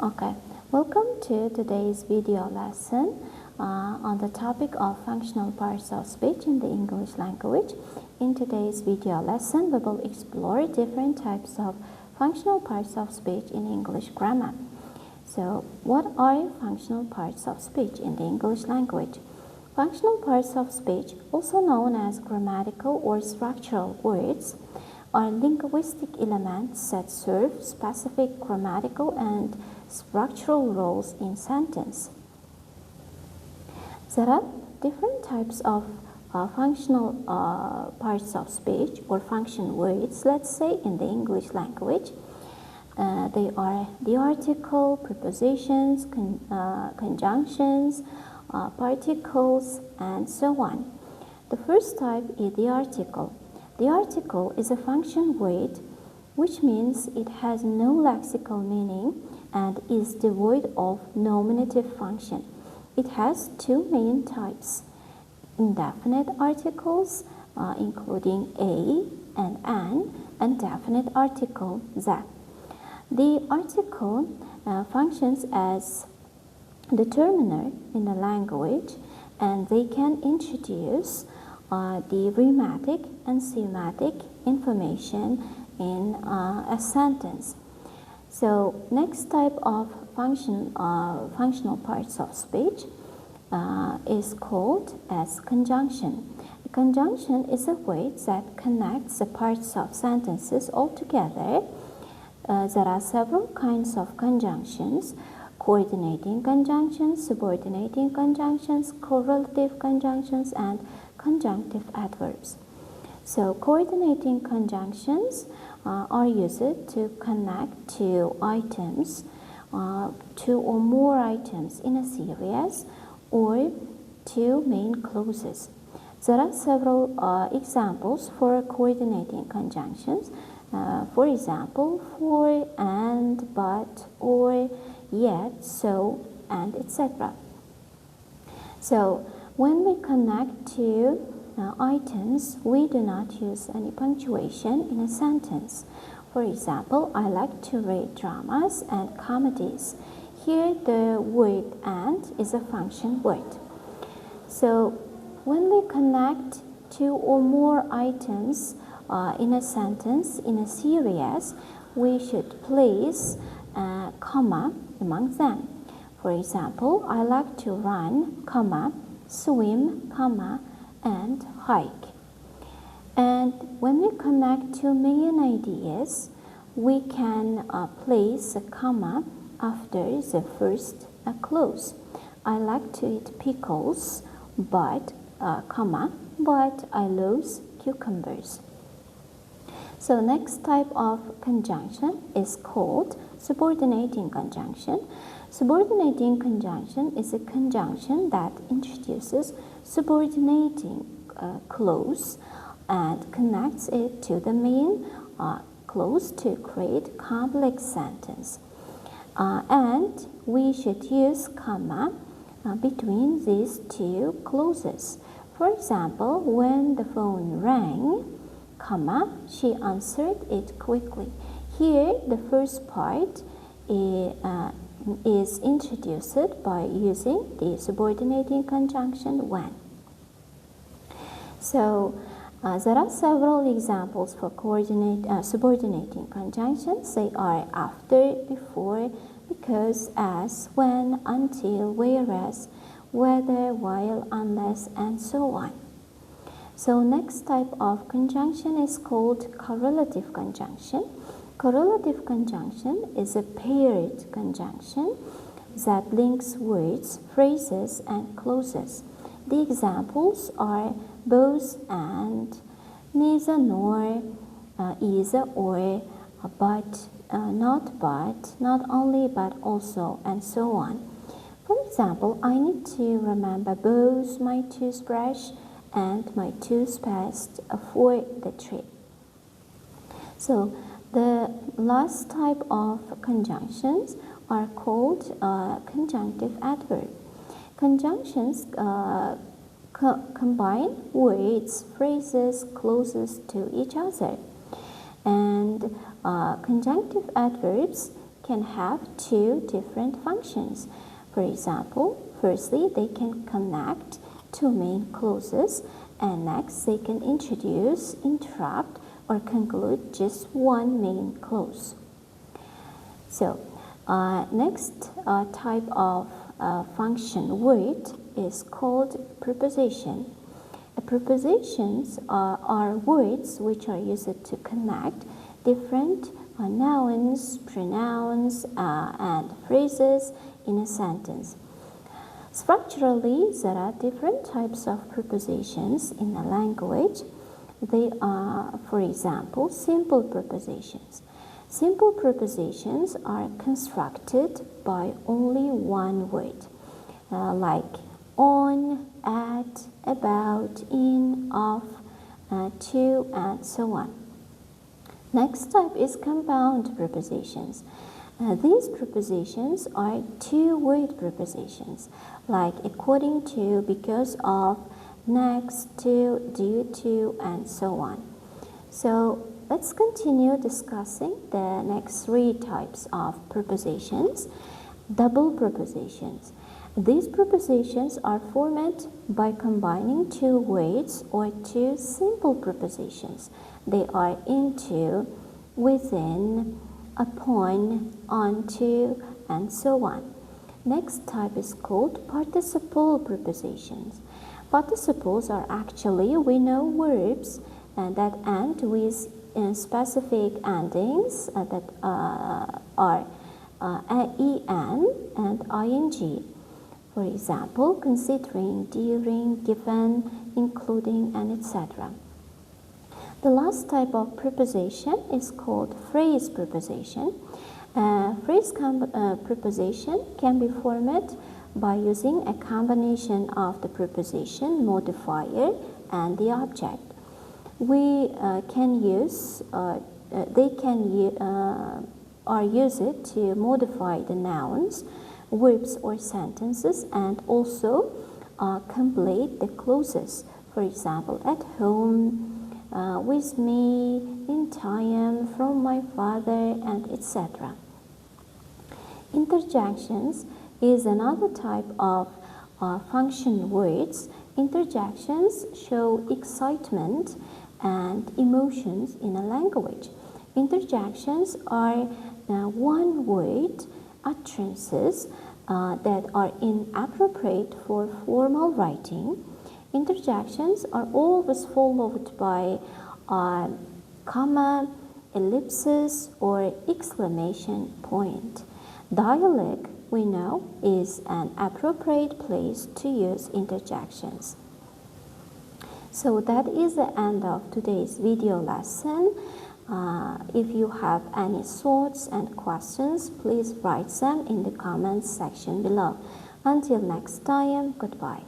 Okay, welcome to today's video lesson on the topic of functional parts of speech in the English language. In today's video lesson, we will explore different types of functional parts of speech in English grammar. So, what are functional parts of speech in the English language? Functional parts of speech, also known as grammatical or structural words, are linguistic elements that serve specific grammatical and structural roles in sentence. There are different types of functional parts of speech or function words, let's say, in the English language. They are the article, prepositions, conjunctions, particles, and so on. The first type is the article. The article is a function word, which means it has no lexical meaning and is devoid of nominative function. It has two main types: indefinite articles, including a and an, and definite article, the. The article functions as determiner in a language, and they can introduce the rhematic and semantic information in a sentence. So, next type of functional parts of speech is called as conjunction. A conjunction is a word that connects the parts of sentences all together. There are several kinds of conjunctions: coordinating conjunctions, subordinating conjunctions, correlative conjunctions, and conjunctive adverbs. So, coordinating conjunctions are used to connect two items, two or more items in a series, or two main clauses. There are several examples for coordinating conjunctions. For example, for, and, but, or, yet, so, and, etc. So, when we connect two items, we do not use any punctuation in a sentence. For example, I like to read dramas and comedies. Here, the word and is a function word. So, when we connect two or more items in a sentence, in a series, we should place a comma among them. For example, I like to run, comma, swim, comma, and hike. And when we connect two main ideas, we can place a comma after the first clause. I like to eat pickles, but, comma, but I love cucumbers. So next type of conjunction is called subordinating conjunction. Subordinating conjunction is a conjunction that introduces subordinating clause and connects it to the main clause to create complex sentence. And we should use comma between these two clauses. For example, when the phone rang, comma, she answered it quickly. Here, the first part is introduced by using the subordinating conjunction when. So, there are several examples for subordinating conjunctions. They are after, before, because, as, when, until, whereas, whether, while, unless, and so on. So next type of conjunction is called correlative conjunction. Correlative conjunction is a paired conjunction that links words, phrases, and clauses. The examples are both and, neither nor, either or, but, not only but also, and so on. For example, I need to remember both my toothbrush and my toothpaste for the trip. So the last type of conjunctions are called conjunctive adverb. Conjunctions combine words, phrases, clauses to each other. And conjunctive adverbs can have two different functions. For example, firstly, they can connect two main clauses, and next they can introduce, interrupt, or conclude just one main clause. So, next type of function word is called preposition. Prepositions are words which are used to connect different nouns, pronouns, and phrases in a sentence. Structurally, there are different types of prepositions in a language. They are, for example, simple prepositions. Simple prepositions are constructed by only one word, like on, at, about, in, of, to, and so on. Next type is compound prepositions. These prepositions are two-word prepositions, like according to, because of, next to, due to, and so on. So let's continue discussing the next three types of prepositions. Double prepositions. These prepositions are formed by combining two words or two simple prepositions. They are into, within, upon, onto, and so on. Next type is called participle prepositions. Participles are actually, we know, verbs that end with specific endings that are en and ing. For example, considering, during, given, including, and etc. The last type of preposition is called phrase preposition. Phrase preposition can be formed by using a combination of the preposition, modifier, and the object. We can use, they can are used to modify the nouns, verbs or sentences, and also complete the clauses. For example, at home, with me, in time, from my father, and etc. Interjections is another type of function words. Interjections show excitement and emotions in a language. Interjections are one-word utterances that are inappropriate for formal writing. Interjections are always followed by comma, ellipsis, or exclamation point. Dialogue, we know, is an appropriate place to use interjections. So that is the end of today's video lesson. If you have any thoughts and questions, please write them in the comments section below. Until next time, goodbye.